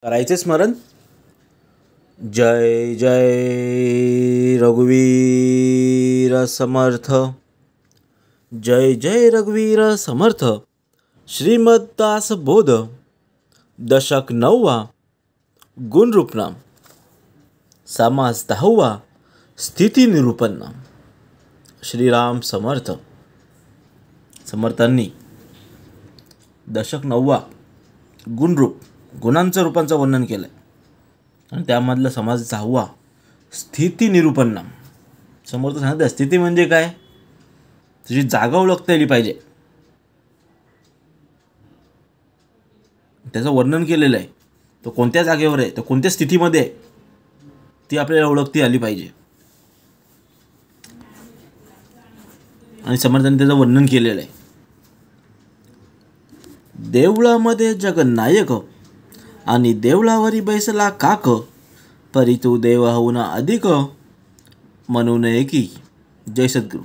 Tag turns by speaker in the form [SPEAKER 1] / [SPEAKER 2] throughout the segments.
[SPEAKER 1] करायचे स्मरण. जय जय रघुवीर समर्थ. जय जय रघुवीर समर्थ. श्रीमद्दास बोध. दशक 9वा. गुणरूपनाम. समास 10वा. स्थिती निरूपण. श्रीराम समर्थ. समर्थांनी दशक 9वा गुणरूप गुणांचं रूपांचं वर्णन केलं आहे आणि त्यामधला समास 10वा स्थिती निरूपण. समर्थ सांगतात स्थिती म्हणजे काय, तुझी जागा ओळखता आली पाहिजे, त्याचं वर्णन केलेलं आहे. तो कोणत्या जागेवर आहे, तो कोणत्या स्थितीमध्ये आहे, ती आपल्याला ओळखती आली पाहिजे आणि समर्थांनी त्याचं वर्णन केलेलं आहे. देवळामध्ये जगन्नायक आणि देवळावरी बैसला काक, परी तू देवाहून अधिक म्हणू नये की. जय सद्गुरू.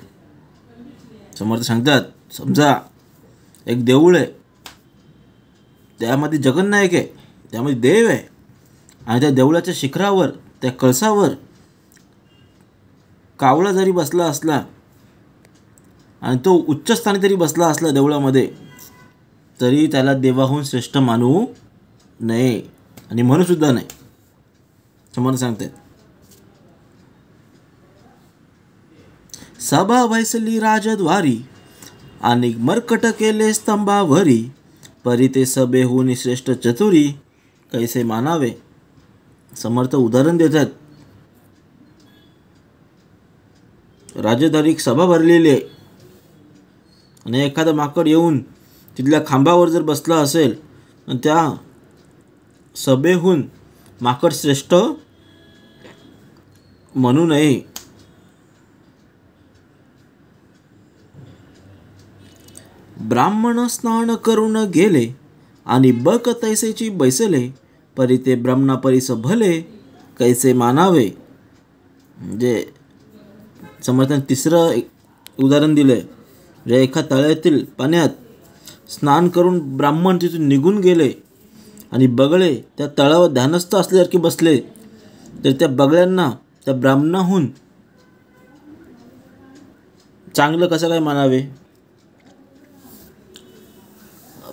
[SPEAKER 1] समर्थ सांगतात, समजा एक देऊळ आहे, त्यामध्ये जगन्नायक आहे, त्यामध्ये देव आहे आणि त्या देवळाच्या शिखरावर, त्या कळसावर कावळा जरी बसला असला आणि तो उच्च स्थानी तरी बसला असला देवळामध्ये, तरी त्याला देवाहून श्रेष्ठ मानू नये आणि म्हणू सुद्धा नाही. समर्थ सांगतात, सभा बैसली राजद्वारी आणि मर्कट केले स्तंभावरी, परी ते सभेहून श्रेष्ठ चतुरी कैसे मानावे. समर्थ उदाहरण देतात. राजद्वारी सभा भरलेली आहे आणि एखादा माकड येऊन तिथल्या खांबावर जर बसला असेल आणि त्या सभेहून माकड श्रेष्ठ म्हणू नये. ब्राह्मण स्नान करून गेले आणि बक तैसेची बैसले, परी ते ब्राह्मणा परीस भले कैसे मानावे. म्हणजे समर्थाने तिसरं उदाहरण दिलं आहे. जे एका तळ्यातील पाण्यात स्नान करून ब्राह्मण तिथून निघून गेले आणि बगळे त्या तळावर ध्यानस्थ असल्यासारखे बसले, तर त्या बगळ्यांना त्या ब्राह्मणाहून चांगलं कसं काय मानावे.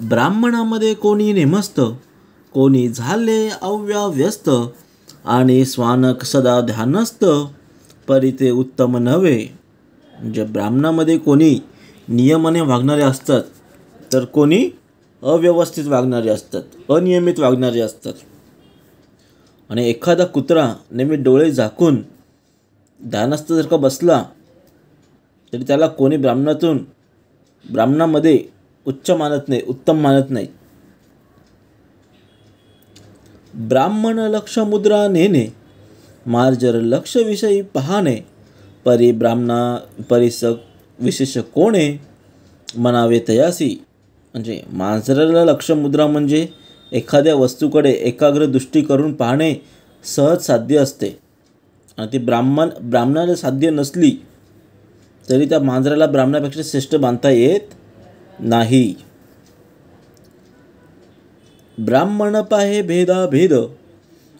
[SPEAKER 1] ब्राह्मणामध्ये कोणी नेमस्त, कोणी झाले अव्यवस्थ आणि स्वानक सदा ध्यानस्थ, परी ते उत्तम नव्हे. म्हणजे ब्राह्मणामध्ये कोणी नियमाने वागणारे असतात, तर कोणी अव्यवस्थित वागणारे असतात, अनियमित वागणारे असतात. आणि एखादा कुत्रा नेहमी डोळे झाकून ध्यानस्थ जर का बसला, तरी त्याला कोणी ब्राह्मणामध्ये उच्च मानत नाही, उत्तम मानत नाही. ब्राह्मण लक्ष मुद्रा नेणे, मार्जर लक्ष विषयी पाहणे, परी ब्राह्मणा परिस विशेष कोणे म्हणावे तयासी. म्हणजे मांजराला लक्ष मुद्रा म्हणजे एखाद्या वस्तूकडे एकाग्र दृष्टी करून पाहणे सहज साध्य असते आणि ती ब्राह्मणाला साध्य नसली तरी त्या मांजराला ब्राह्मणापेक्षा श्रेष्ठ मानता येत नाही. ब्राह्मण पाहे भेदाभेद,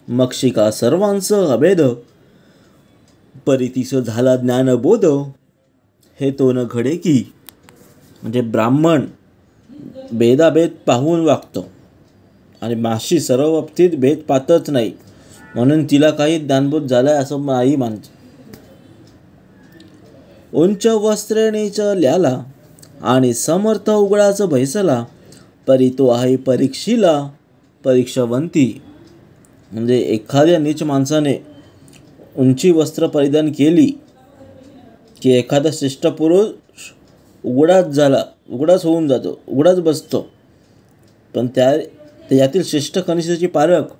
[SPEAKER 1] मक्षिका सर्वांस अभेद, परी तिस झाला ज्ञानबोध, हे तो न घडे की. म्हणजे ब्राह्मण भेदाभेद पाहून वागतो आणि माशी सर्व बाबतीत भेद पाहतच नाही, म्हणून तिला काही ज्ञानबोध झालाय असं नाही मानतो. उंच वस्त्रे नेचल्याला आणि समर्थ उघडाच भैसला, परी तो आहे परीक्षिला परीक्षावंती. म्हणजे एखाद्या नीच माणसाने उंची वस्त्र परिधान केली की एखादा श्रेष्ठ पुरुष उघडाच होऊन जातो, उघडाच बसतो. पण यातील श्रेष्ठ कनिष्ठाची पारख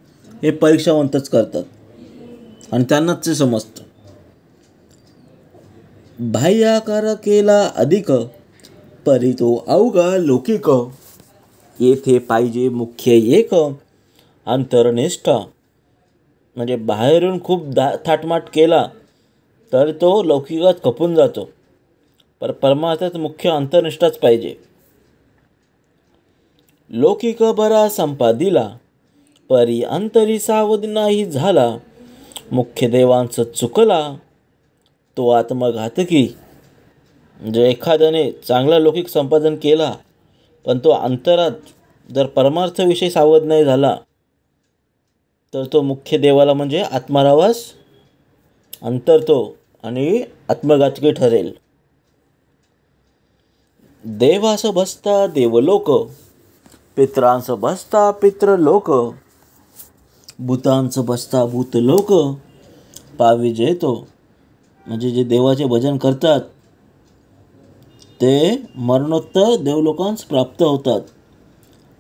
[SPEAKER 1] हे परीक्षावंतच करतात आणि त्यांनाच ते समजतं. बाह्याकार केला अधिक, परी तो अवघा लौकिक, येथे पाहिजे मुख्य एक अंतरनिष्ठा. म्हणजे बाहेरून खूप थाटमाट केला तर तो लौकिकात खपून जातो, पर परमार्थात मुख्य अंतरनिष्ठाच पाहिजे. लौकिक बरा संपादिला, परी अंतरी सावध नाही झाला, मुख्य देवांचं चुकला तो आत्मघातकी. म्हणजे एखाद्याने चांगला लौकिक संपादन केला, पण तो अंतरात जर परमार्थविषयी सावध नाही झाला, तर तो मुख्य देवाला म्हणजे आत्मारावास अंतरतो आणि आत्मघातकी ठरेल. देवास बसता देवलोक, पित्रांस बसता पित्रलोक, भूतांचं बसता भूतलोक, पावी जेतो. म्हणजे जे देवाचे भजन करतात ते मरणोत्तर देवलोकांस प्राप्त होतात,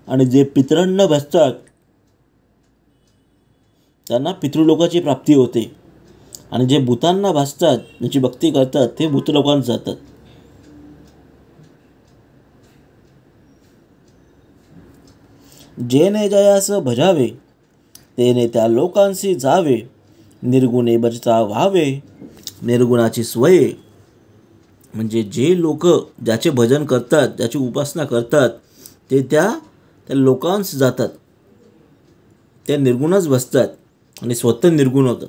[SPEAKER 1] आणि जे पितरांना भजतात त्यांना पितृलोकाची प्राप्ती होते, आणि जे भूतांना भासतात, ज्याची भक्ती करतात ते भूतलोकांत जातात. जेने जयास भजावे तेने त्या लोकांशी जावे, निर्गुणे भजता व्हावे. निर्गुणाची स्वये म्हणजे जे लोक ज्याचे भजन करतात, ज्याची उपासना करतात ते त्या लोकांस जातात, त्या निर्गुणच बसतात आणि स्वतः निर्गुण होतात.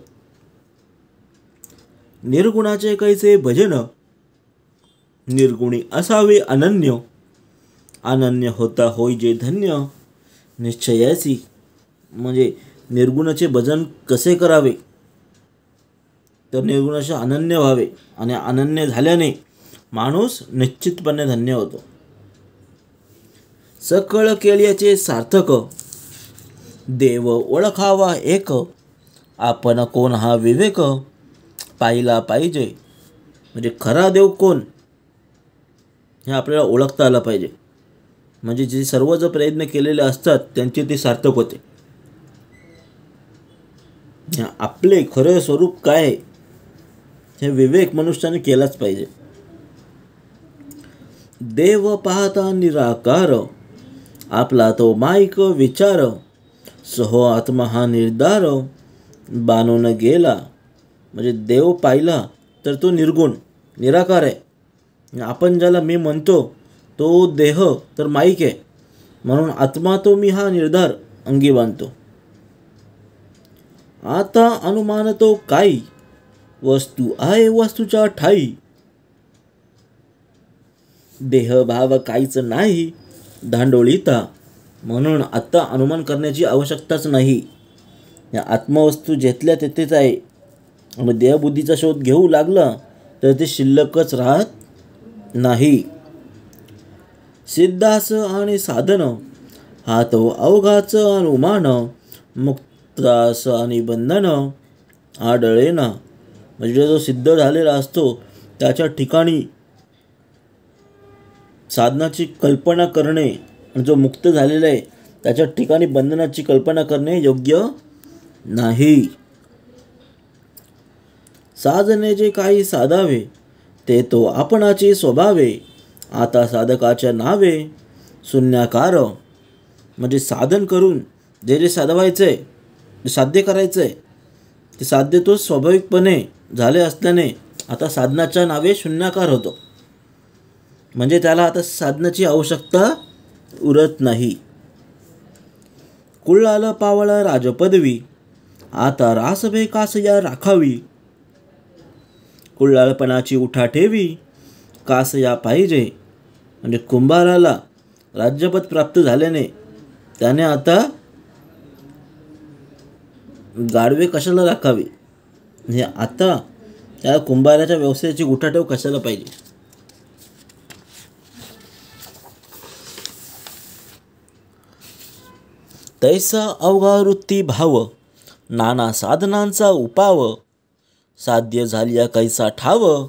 [SPEAKER 1] निर्गुणाचे कैसे भजन, निर्गुणी असावे अनन्य, अनन्य होता होय जे धन्य. निश्चयासी म्हणजे निर्गुणाचे भजन कसे करावे, तर निर्गुणाचे अनन्य व्हावे, आणि अनन्य झाल्याने माणूस निश्चितपणे धन्य होतो. सकळ केल्याचे सार्थक, देव ओळखावा एक, आपण कोण हा विवेक पाहिला पाहिजे. म्हणजे खरा देव कोण हे आपल्याला ओळखता आलं पाहिजे. म्हणजे जे सर्व जो प्रयत्न केलेले असतात त्यांचे ते सार्थक होते. आपले खरे स्वरूप काय हे विवेक मनुष्याने केलाच पाहिजे. देव पाहता निराकार, आपला तो माईक विचार, सहो आत्मा हा निर्धार, बाणून गेला. म्हणजे देव पाहिला तर तो निर्गुण निराकार आहे. आपण ज्याला मी म्हणतो तो देह तर माईक आहे, म्हणून आत्मा तो मी हा निर्धार अंगी बांधतो. आता अनुमानतो काही, वस्तू आहे वस्तूच्या ठाई, देह भाव काहीच नाही धांडोळीता. म्हणून आता अनुमान करण्याची आवश्यकताच नाही. या आत्मवस्तू जेथल्या तेथेच आहे, आणि देहबुद्धीचा शोध घेऊ लागला तर ते शिल्लकच राहत नाही. सिद्धास आणि साधन हा तो अवघाच अनुमान, मुक्तास आणि बंधन आढळेना. म्हणजे जो सिद्ध झालेला असतो त्याच्या ठिकाणी साधनाची कल्पना करणे, आणि जो मुक्त झालेला आहे त्याच्या ठिकाणी बंधनाची कल्पना करणे योग्य नाही. साधने जे काही साधावे ते तो आपणाचे स्वभावे, आता साधकाच्या नावे शून्याकार. म्हणजे साधन करून जे जे साधवायचंय, जे साध्य करायचंय ते साध्य तो स्वाभाविकपणे झाले असल्याने आता साधनाच्या नावे शून्याकार होतो. म्हणजे त्याला आता साधनाची आवश्यकता उरत नाही. कुळाल पावळ राजपदवी, आता रासभे कासया राखावी. कुळाळपणाची उठा ठेवी कासया पाहिजे. म्हणजे कुंभाराला राज्यपद प्राप्त झाल्याने त्याने आता गाढवे कशाला राखावे, म्हणजे आता त्या कुंभाराच्या व्यवसायाची उठाठेव कशाला पाहिजे. तैसा अवघा वृत्ती भाव, नाना साधनांचा उपाव, साध्य झाल्या कैसा ठाव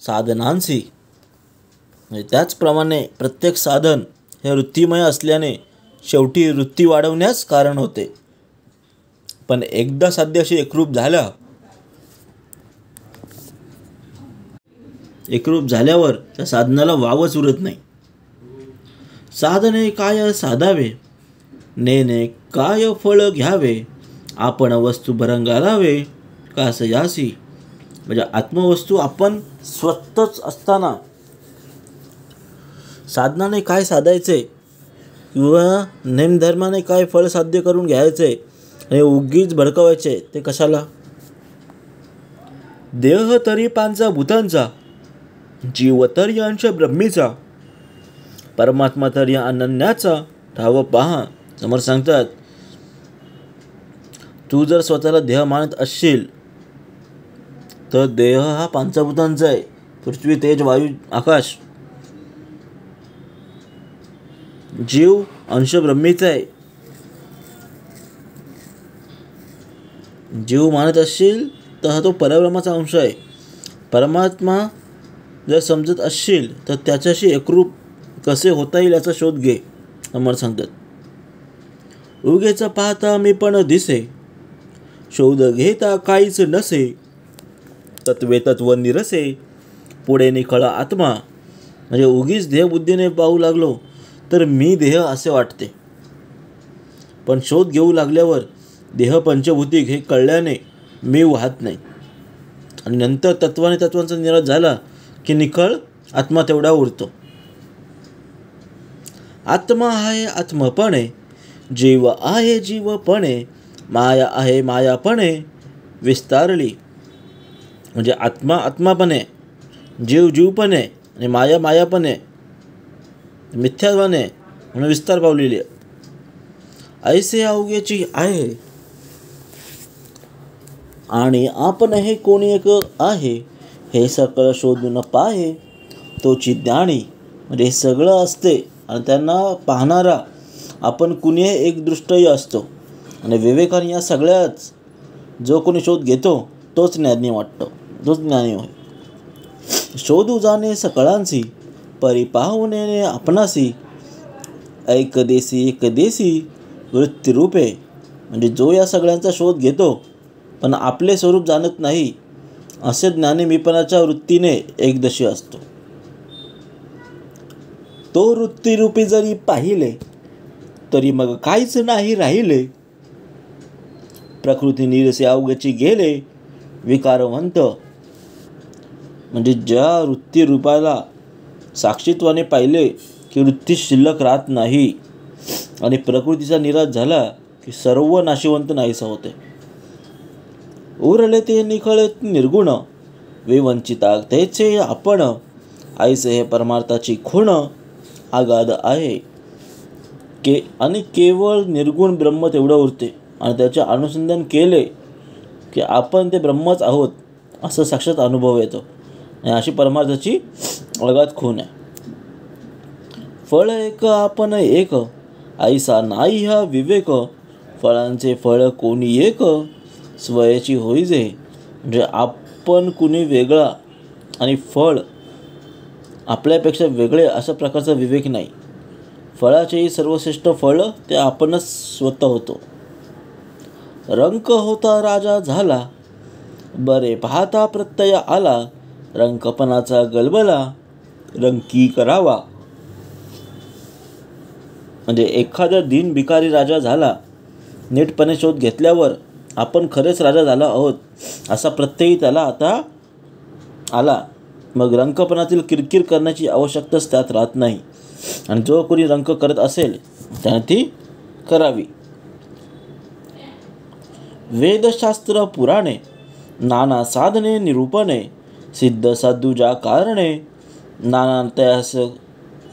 [SPEAKER 1] साधनांशी. म्हणजे त्याचप्रमाणे प्रत्येक साधन हे वृत्तिमय असल्याने शेवटी वृत्ती वाढवण्यास कारण होते. पण एकदा साध्याशी एकरूप झाल्यावर त्या साधनाला वावच उरत नाही. साधने काय साधावे, नेने काय फळ घ्यावे, आपण वस्तू भरंगारावे कासयासी. म्हणजे आत्मवस्तू आपण स्वतःच असताना साधनाने काय साधायचे किंवा नेमधर्माने काय फळ साध्य करून घ्यायचे हे उगीच भडकवायचे, ते कशाला? देह तरी पांचा भूतांचा, जीव तरी अंश ब्रह्मीचा, परमात्मा तरी अनन्याचा, ठाव पहा. समोर सांगतात, तू जर स्वतःला देह मानत असशील तर देह हा पंचभूतांचा आहे. पृथ्वी, तेज, वायू, आकाश. जीव अंश ब्रह्मीचा आहे. जीव मानत असशील तर हा तो परब्रह्माचा अंश आहे. परमात्मा जर समजत असशील तर त्याच्याशी एकरूप कसे होता येईल याचा शोध घे. अमर सांगतात, उगेच पाहता मी पण दिसे, शोध घेता काहीच नसे, तत्वे तत्व निरसे, पुढे निखळ आत्मा. म्हणजे उगीच देहबुद्धीने पाहू लागलो तर मी देह असे वाटते, पण शोध घेऊ लागल्यावर देह पंचभूतिक हे कळल्याने मी वाहत नाही. आणि नंतर तत्वांचा निराश झाला की निखळ आत्मा तेवढा उरतो. आत्मा आहे आत्मपणे, जीव आहे जीवपणे, माया आहे मायापणे विस्तारली. म्हणजे आत्मा आत्मापणे, जीव जीवपणे आणि माया मायापणे, मिथ्यात्वाने म्हणून विस्तार पावलेली आहे. ऐसे अवघेची आहे आणि आपण हे कोणी एक आहे, हे सकळ शोधून पाहे तोची ज्ञानी. म्हणजे हे सगळं असते आणि त्यांना पाहणारा आपण कुणी एक दृष्टही असतो. आणि विवेकाने या सगळ्याच जो कोणी शोध घेतो तोच ज्ञानी वाटतो, तोच ज्ञानी होय. शोधू जाणे सकळांसी, परी पाहुणे आपणासी, ऐकदेसी एकदेसी वृत्तीरूपे. म्हणजे जो या सगळ्यांचा शोध घेतो पण आपले स्वरूप जाणत नाही, असे ज्ञानी मीपणाच्या वृत्तीने एकदशी असतो. तो वृत्तीरूपी जरी पाहिले तरी मग काहीच नाही राहिले, प्रकृती निरसे अवघ्याची गेले विकारवंत. म्हणजे ज्या वृत्ती रूपाला साक्षीत्वाने पाहिले की वृत्ती शिल्लक राहत नाही आणि प्रकृतीचा निराश झाला की सर्व नाशिवंत नाहीसा होते. उरले ते निखळ निर्गुण, विवंचिता त्याचे आपण, ऐसे हे परमार्थाची खूण आगाध आहे. आणि केवळ निर्गुण ब्रह्म तेवढं उरते आणि त्याचे अनुसंधान केले की आपण ते ब्रह्मच आहोत असं साक्षात अनुभव येतो. आणि अशी परमार्थाची अगाध खूण आहे. फळ एक आपण एक, ऐसा नाही हा विवेक, फळांचे फळ कोणी एक, स्वयाची होईजे. म्हणजे आपण कुणी वेगळा आणि फळ आपल्यापेक्षा वेगळे अशा प्रकारचा विवेक नाही. फळाचेही सर्वश्रेष्ठ फळ ते आपणच स्वतः होतो. रंक होता राजा झाला, बरे पाहता प्रत्यय आला, रंकपणाचा गलबला रंकी करावा. म्हणजे एखादा दिन भिकारी राजा झाला, नीटपणे शोध घेतल्यावर आपण खरेच राजा झाला आहोत असा प्रत्यय त्याला आता आला. मग रंकपणातील किरकिर करण्याची आवश्यकताच त्यात राहत नाही. आणि जो कोणी रंक करत असेल त्याने ती करावी. वेदशास्त्र पुराणे, नाना साधने निरूपणे, सिद्ध साधू ज्या कारणे, नाना तयास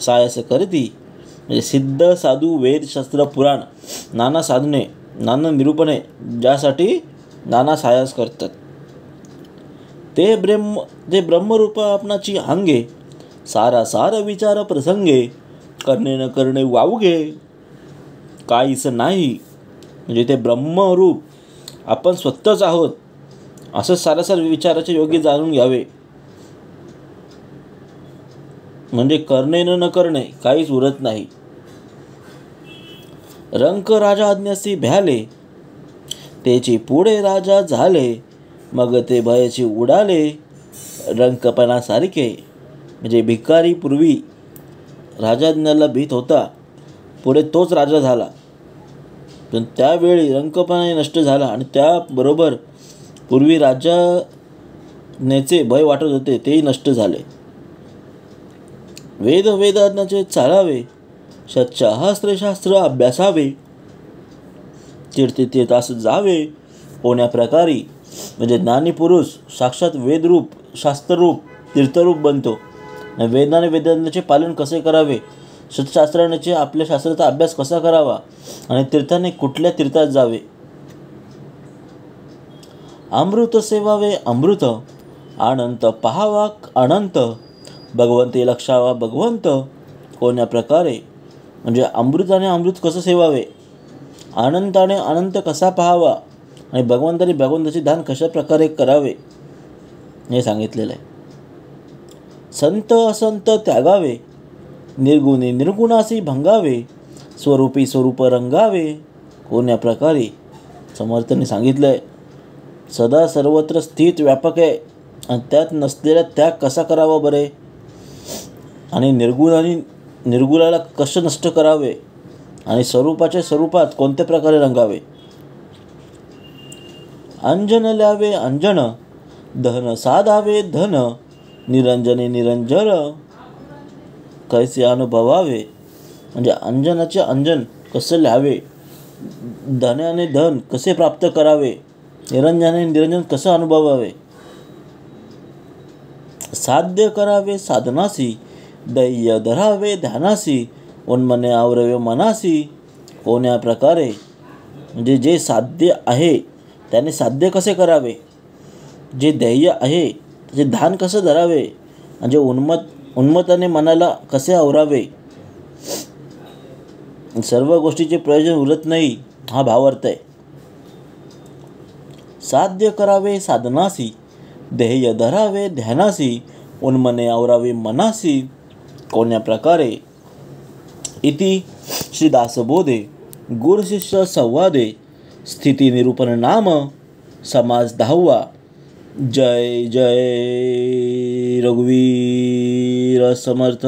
[SPEAKER 1] सायास करती. म्हणजे सिद्ध साधू वेदशास्त्र पुराण नाना साधने नाना निरूपणे ज्यासाठी नाना सायास करतात. ते ब्रह्मरूप आपणाची अंगे, सारा सार विचार प्रसंगे, करणे न करणे वावगे काहीच नाही. म्हणजे ते ब्रह्मरूप आपण स्वतःच आहोत असं सारासार विचाराचे योग्य जाणून घ्यावे. म्हणजे करणे न करणे काहीच उरत नाही. रंक राजा आज्ञासी भ्याले, त्याची पुढे राजा झाले, मग ते भयाची उडाले रंकपणासारखे. म्हणजे भिकारी पूर्वी राजाज्ञाला भीत होता, पुढे तोच राजा झाला, पण त्यावेळी रंकपणाने नष्ट झाला आणि त्याबरोबर पूर्वी राजानेचे भय वाटत होते तेही नष्ट झाले. वेदाज्ञाचे चालावे, शास्त्र अभ्यासावे, तीर्थास जावे कोण्या प्रकारे म्हणजे ज्ञानी पुरुष साक्षात वेदरूप शास्त्ररूप तीर्थरूप बनतो. वेदाने वेदांचे पालन कसे करावे, सत्शास्त्रांचे आपल्या शास्त्राचा अभ्यास कसा करावा आणि तीर्थाने कुठल्या तीर्थात जावे. अमृत सेवावे अमृत, अनंत पहावा अनंत, भगवंते लक्षावा भगवंत कोण्या प्रकारे म्हणजे अमृताने अमृत कसं सेवावे, अनंताने अनंत कसा पाहावा आणि भगवंताने भगवंताचे ध्यान कशा प्रकारे करावे हे सांगितलेलं आहे. संत असंत त्यागावे, निर्गुणी निर्गुणासी भंगावे, स्वरूपी स्वरूप रंगावे कोण्या प्रकारे. समर्थाने सांगितलं आहे सदा सर्वत्र स्थित व्यापक आहे आणि त्यात नसलेला त्याग कसा करावा बरे, आणि निर्गुणाला कसे नष्ट करावे आणि स्वरूपाच्या स्वरूपात कोणत्या प्रकारे रंगावे. अंजन ल्यावे अंजन, धन साधावे धन, निरंजने निरंजन कैसे अनुभवावे म्हणजे अंजनाचे अंजन कसे ल्यावे, धनाने धन कसे प्राप्त करावे, निरंजनाने निरंजन कसं अनुभवावे. साध्य करावे साधनासी, दैय धरावे ध्यानासी, उन्मने आवरावे मनासी कोण्या प्रकारे म्हणजे जे साध्य आहे त्याने साध्य कसे करावे, जे ध्येय आहे त्याचे ध्यान कसं धरावे आणि जे उन्मताने मनाला कसे आवरावे. सर्व गोष्टीचे प्रयोजन उरत नाही हा भावार्थ आहे. साध्य करावे साधनासी, ध्येय धरावे ध्यानासी, उन्मने आवरावे मनासी कोण्या प्रकारे. इति श्री दासबोधे गुरुशिष्य संवादे स्थिती निरूपण नाम समाज 10वा. जय जय रघुवीर समर्थ.